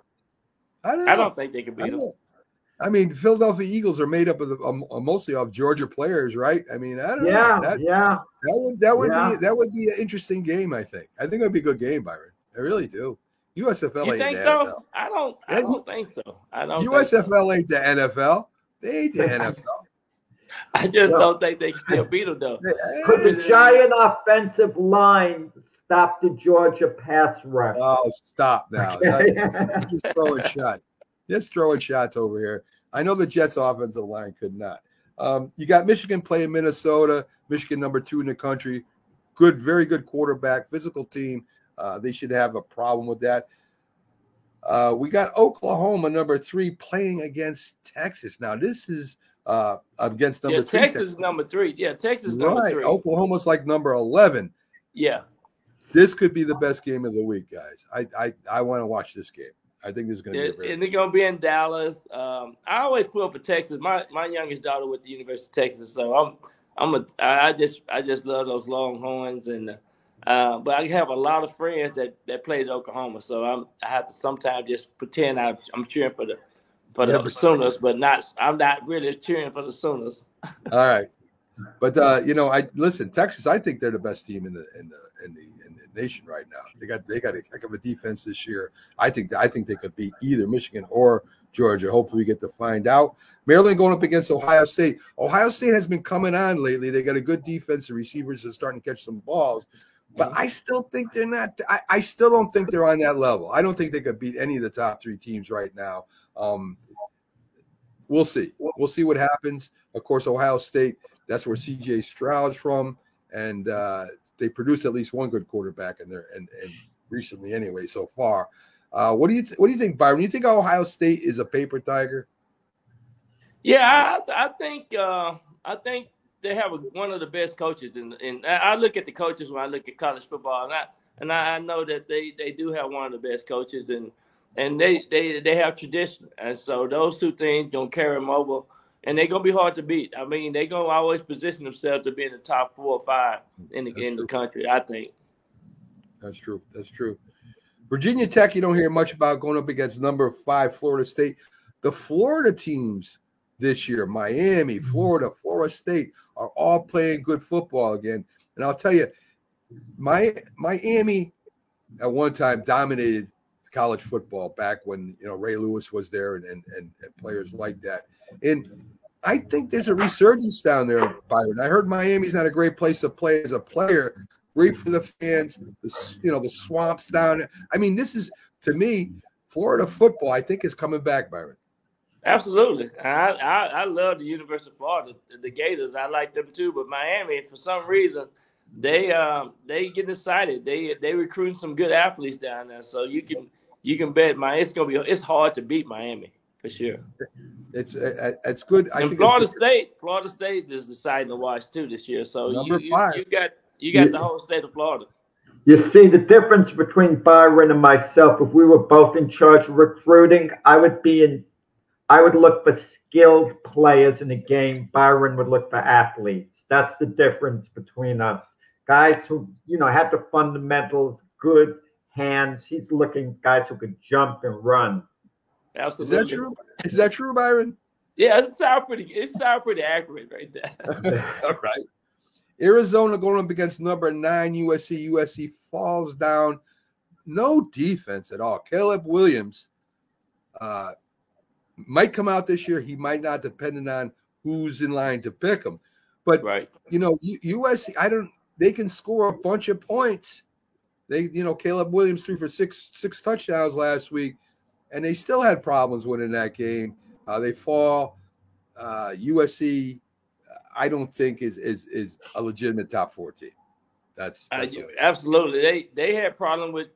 I don't think they can beat them. I mean, Philadelphia Eagles are made up of mostly of Georgia players, right? I mean, I don't know. That would be an interesting game. I think it would be a good game, Byron. I really do. USFL you ain't think the so? NFL. I don't think so. USFL ain't the NFL. They ain't the NFL. I just don't think they can still beat them, though. Could the giant offensive line stop the Georgia pass rush? Oh, stop now. Just throwing shots. Just throwing shots over here. I know the Jets' offensive line could not. You got Michigan playing Minnesota. Michigan number 2 in the country. Good, very good quarterback, physical team. They should have a problem with that. We got Oklahoma number 3 playing against Texas. Now this is against number 3. Texas is number 3. Yeah, Texas is number 3. Oklahoma's like number 11. Yeah. This could be the best game of the week, guys. I want to watch this game. I think this is going to be and they're going to be in Dallas. I always pull up for Texas. My youngest daughter went to the University of Texas, so I just love those Longhorns, and but I have a lot of friends that played at Oklahoma, so I have to sometimes just pretend I'm cheering for the Sooners, but I'm not really cheering for the Sooners. All right, but listen, Texas. I think they're the best team in the nation right now. They got a heck of a defense this year. I think they could beat either Michigan or Georgia. Hopefully we get to find out. Maryland going up against Ohio State. Ohio State has been coming on lately. They got a good defense. The receivers are starting to catch some balls. But I still think they're not. I still don't think they're on that level. I don't think they could beat any of the top 3 teams right now. We'll see. We'll see what happens. Of course, Ohio State, that's where C.J. Stroud's from. And they produced at least one good quarterback in there, and recently anyway so far. What do you think, Byron? Do you think Ohio State is a paper tiger? Yeah, I think one of the best coaches, and I look at the coaches when I look at college football, and I know that they do have one of the best coaches, and they have tradition, and so those two things gonna carry them over, and they're gonna be hard to beat. I mean, they're gonna always position themselves to be in the top 4 or 5 in the country, I think. That's true. That's true. Virginia Tech, you don't hear much about, going up against number 5 Florida State. The Florida teams this year, Miami, Florida State, are all playing good football again. And I'll tell you, Miami at one time dominated college football back when Ray Lewis was there and players like that. And I think there's a resurgence down there, Byron. I heard Miami's not a great place to play as a player. Great for the fans, the swamps down there. I mean, this is, to me, Florida football, I think, is coming back, Byron. Absolutely. I love the University of Florida, the Gators. I like them too. But Miami, for some reason, they getting excited. They recruiting some good athletes down there. So you can bet it's hard to beat Miami for sure. It's good. I think Florida State is deciding to watch too this year. So number 5. You got the whole state of Florida. You see the difference between Byron and myself. If we were both in charge of recruiting, I would look for skilled players in the game. Byron would look for athletes. That's the difference between us. Guys who, had the fundamentals, good hands. He's looking guys who could jump and run. Absolutely. Is that true, Byron? Yeah, it sounds pretty accurate right there. All right. Arizona going up against number 9 USC. USC falls down. No defense at all. Caleb Williams might come out this year. He might not, depending on who's in line to pick him. But right. USC, they can score a bunch of points. Caleb Williams threw for six touchdowns last week, and they still had problems winning that game. They fall. USC, I don't think is a legitimate top 4 team. That's absolutely. They had problem with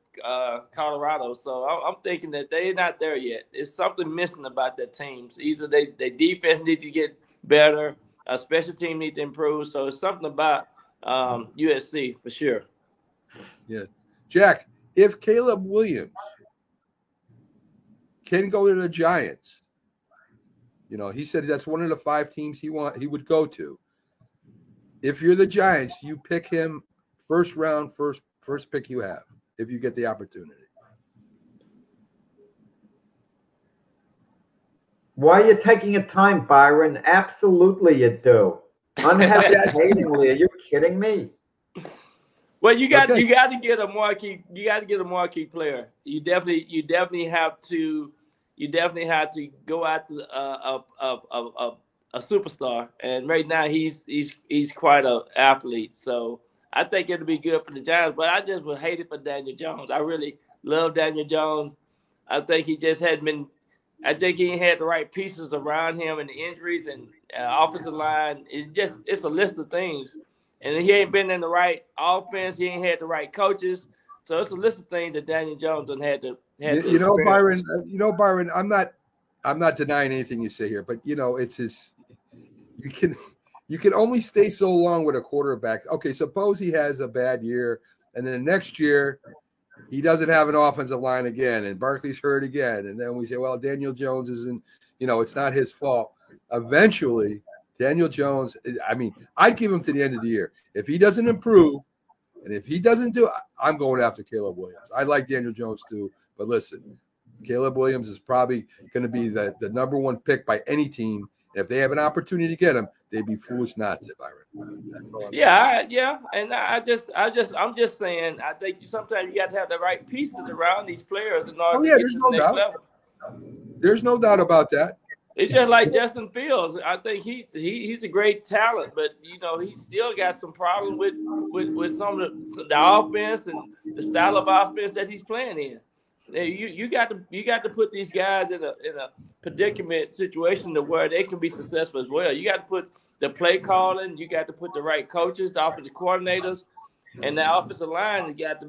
Colorado, so I'm thinking that they're not there yet. There's something missing about that team. Either their defense needs to get better, a special team needs to improve. So it's something about USC for sure. Yeah, Jack. If Caleb Williams can go to the Giants, he said that's one of the 5 teams he would go to. If you're the Giants, you pick him first round, first pick you have, if you get the opportunity. Why are you taking your time, Byron? Absolutely you do. Unhesitatingly. Are you kidding me? Well, you got to get a marquee player. You definitely have to go after a superstar, and right now he's quite an athlete. So I think it'll be good for the Giants. But I just would hate it for Daniel Jones. I really love Daniel Jones. I think he just hadn't been. I think he ain't had the right pieces around him, and the injuries and offensive line. It's a list of things, and he ain't been in the right offense. He ain't had the right coaches. So it's a list of things that Daniel Jones done had to. Byron, I'm not denying anything you say here, but it's his. You can only stay so long with a quarterback. Okay, suppose he has a bad year, and then the next year he doesn't have an offensive line again, and Barkley's hurt again, and then we say, well, Daniel Jones isn't. It's not his fault. Eventually, Daniel Jones. I'd give him to the end of the year if he doesn't improve, and if he doesn't do, I'm going after Caleb Williams. I like Daniel Jones too. But listen, Caleb Williams is probably going to be the number 1 pick by any team. If they have an opportunity to get him, they'd be foolish not to, Byron. That's all I'm saying. And I'm just saying, I think sometimes you got to have the right pieces around these players in order to get to the next level. There's no doubt about that. It's just like Justin Fields. I think he's a great talent, but he still got some problems with some of the offense and the style of offense that he's playing in. You got to put these guys in a predicament situation to where they can be successful as well. You got to put the play calling, you got to put the right coaches, the offensive coordinators, and the offensive line has got to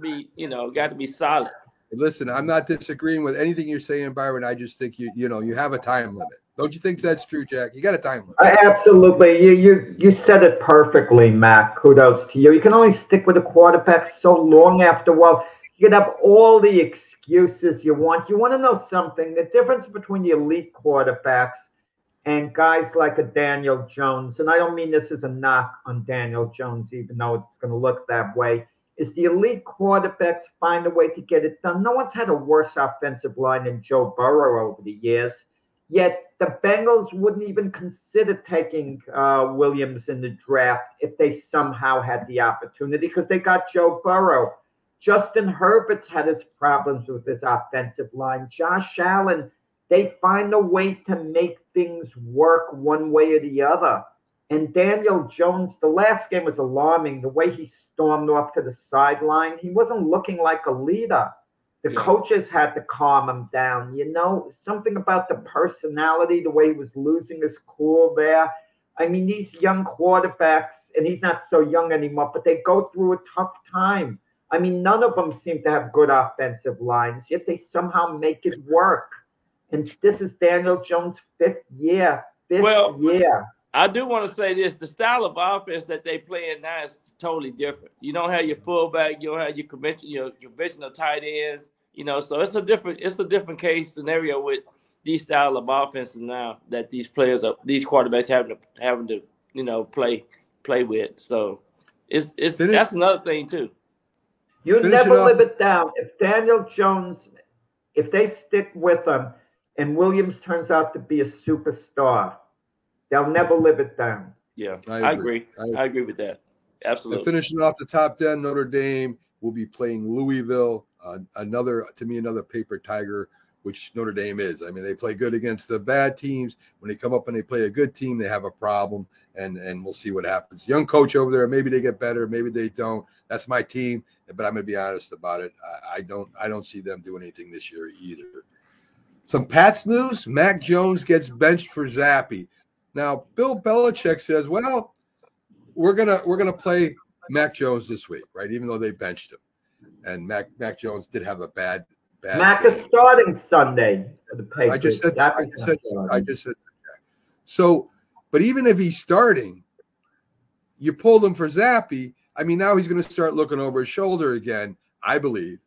be solid. Listen, I'm not disagreeing with anything you're saying, Byron. I just think you have a time limit. Don't you think that's true, Jack? You got a time limit. Absolutely. You said it perfectly, Mac. Kudos to you. You can only stick with a quarterback so long after a while. You can have all the excuses you want. You want to know something? The difference between the elite quarterbacks and guys like a Daniel Jones, and I don't mean this as a knock on Daniel Jones, even though it's going to look that way, is the elite quarterbacks find a way to get it done. No one's had a worse offensive line than Joe Burrow over the years. Yet the Bengals wouldn't even consider taking Williams in the draft if they somehow had the opportunity because they got Joe Burrow. Justin Herbert's had his problems with his offensive line. Josh Allen, they find a way to make things work one way or the other. And Daniel Jones, the last game was alarming. The way he stormed off to the sideline, he wasn't looking like a leader. The coaches had to calm him down. Something about the personality, the way he was losing his cool there. I mean, these young quarterbacks, and he's not so young anymore, but they go through a tough time. I mean, none of them seem to have good offensive lines, yet they somehow make it work. And this is Daniel Jones' fifth year. I do want to say this. The style of offense that they play in now is totally different. You don't have your fullback. You don't have your conventional tight ends. So it's a different case scenario with these style of offenses now that these quarterbacks having to play with. So that's another thing too. You never live it down. If Daniel Jones, if they stick with him, and Williams turns out to be a superstar, they'll never live it down. Yeah, I agree. I agree with that. Absolutely. And finishing off the top 10, Notre Dame will be playing Louisville. Another paper tiger, which Notre Dame is. I mean, they play good against the bad teams. When they come up and they play a good team, they have a problem, and we'll see what happens. Young coach over there, maybe they get better, maybe they don't. That's my team, but I'm going to be honest about it. I don't see them doing anything this year either. Some Pats news: Mac Jones gets benched for Zappe. Now, Bill Belichick says, well, we're gonna play Mac Jones this week, right? Even though they benched him. And Mac Jones did have a bad Mac is starting Sunday for the Patriots. I just said that. So, but even if he's starting, you pulled him for Zappe. I mean, now he's going to start looking over his shoulder again, I believe.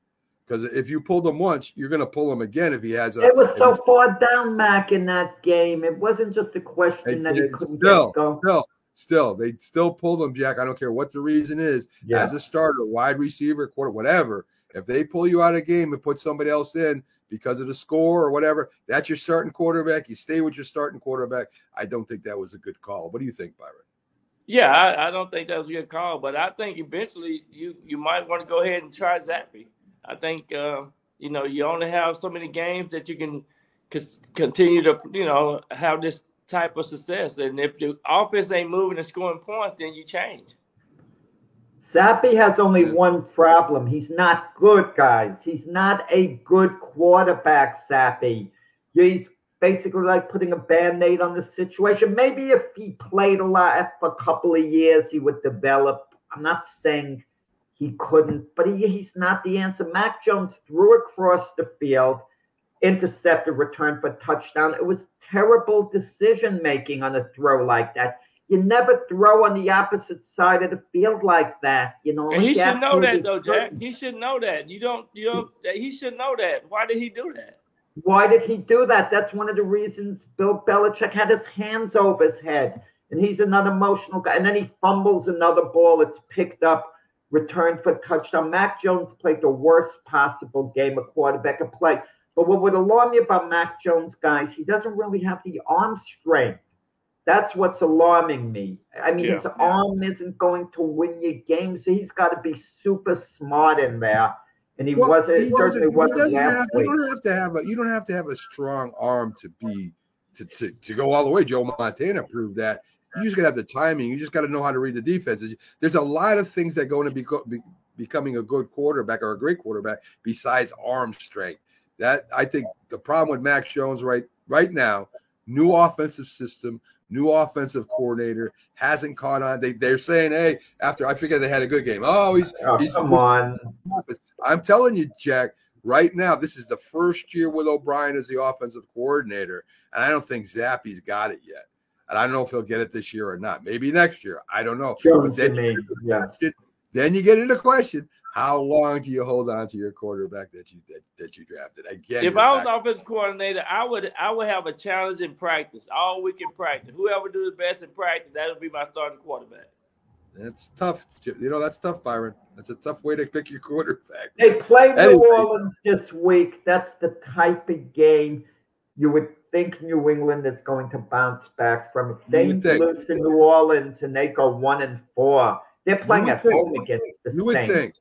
Because if you pulled him once, you're going to pull him again if he has a. It was so far down, Mac, in that game. It wasn't just a question that he couldn't get going. Still, they still pulled him, Jack. I don't care what the reason is. Yeah. As a starter, wide receiver, quarter, whatever. If they pull you out of a game and put somebody else in because of the score or whatever, that's your starting quarterback. You stay with your starting quarterback. I don't think that was a good call. What do you think, Byron? Yeah, I don't think that was a good call, but I think eventually you might want to go ahead and try Zappe. I think you only have so many games that you can continue to have this type of success, and if the offense ain't moving and scoring points, then you change. Zappe has only one problem. He's not good, guys. He's not a good quarterback, Zappe. He's basically like putting a Band-Aid on the situation. Maybe if he played a lot for a couple of years, he would develop. I'm not saying he couldn't, but he's not the answer. Mac Jones threw across the field, intercepted, returned for a touchdown. It was terrible decision-making on a throw like that. You never throw on the opposite side of the field like that. And he should know that, though, Jack. He should know that. He should know that. Why did he do that? Why did he do that? That's one of the reasons Bill Belichick had his hands over his head. And he's another emotional guy. And then he fumbles another ball. It's picked up, returned for a touchdown. Mac Jones played the worst possible game a quarterback could play. But what would alarm me about Mac Jones, guys, he doesn't really have the arm strength. That's what's alarming me. I mean, his arm isn't going to win you games. He's got to be super smart in there. And he certainly wasn't last week. You don't have to have a strong arm to go all the way. Joe Montana proved that. You just got to have the timing. You just got to know how to read the defenses. There's a lot of things that go into becoming a good quarterback or a great quarterback besides arm strength. That I think the problem with Mac Jones right now, new offensive system, new offensive coordinator, hasn't caught on. They're saying, hey, after I figured they had a good game. He's come on. I'm telling you, Jack, right now, this is the first year with O'Brien as the offensive coordinator, and I don't think Zappe's got it yet. And I don't know if he'll get it this year or not. Maybe next year. I don't know. But then you get into the question, how long do you hold on to your quarterback that you drafted? Again, if I was offensive coordinator, I would have a challenge in practice, all week in practice. Whoever do the best in practice, that'll be my starting quarterback. That's tough. That's tough, Byron. That's a tough way to pick your quarterback. They play New Orleans this week. That's the type of game you would think New England is going to bounce back from. If they lose to New Orleans and they go 1-4, they're playing at home against the Saints. You would think.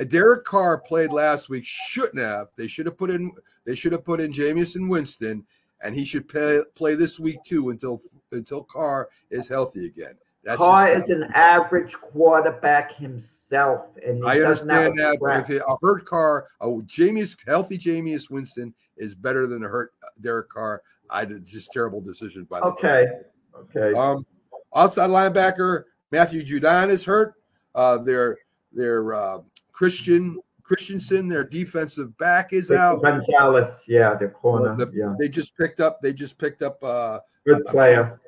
Derek Carr played last week. Shouldn't have. They should have put in Jameis Winston, and he should play this week too until Carr is healthy again. Carr is an average quarterback himself, and I understand that. But if a hurt Carr, healthy Jameis Winston is better than a hurt Derek Carr. Just terrible decision by the Okay. Outside linebacker Matthew Judon is hurt. Their Christensen, their defensive back, is out. Gonzalez, the corner. They just picked up. Good player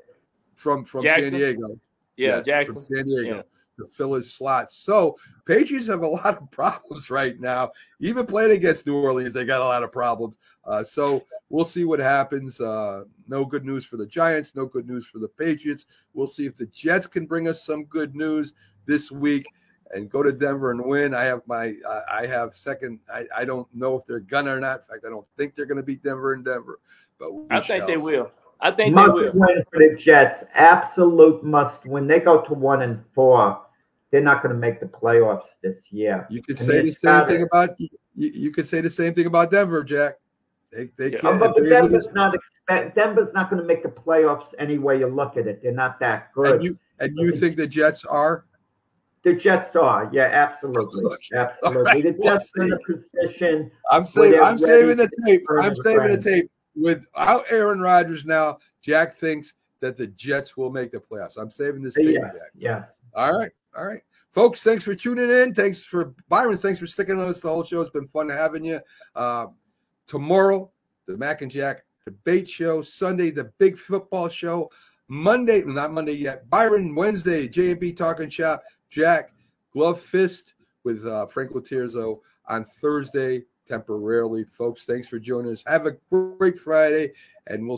from San Diego. Jackson from San Diego to fill his slots. So Patriots have a lot of problems right now. Even playing against New Orleans, they got a lot of problems. So we'll see what happens. No good news for the Giants. No good news for the Patriots. We'll see if the Jets can bring us some good news this week and go to Denver and win. I have second. I don't know if they're gonna or not. In fact, I don't think they're gonna beat Denver in Denver. But I think they will. I think must they will. Win for the Jets. Absolute must win. They go to 1-4. They're not going to make the playoffs this year. You could say the same thing about you could say the same thing about Denver, Jack. They can't. But Denver's not going to make the playoffs any way you look at it. They're not that good. And you think the Jets are? The Jets are, absolutely, absolutely. Right, the Jets are in a position. I'm saving the tape. I'm saving the tape. Without Aaron Rodgers now, Jack thinks that the Jets will make the playoffs. I'm saving this tape, Jack. Yeah. All right. Folks, thanks for tuning in. Thanks for Byron. Thanks for sticking with us the whole show. It's been fun having you. Tomorrow, the Mac and Jack debate show. Sunday, the big football show. Monday, not Monday yet. Byron, Wednesday, J&B Talking Shop. Jack, Glove Fist with Frank Lotierzo on Thursday temporarily. Folks, thanks for joining us. Have a great Friday, and we'll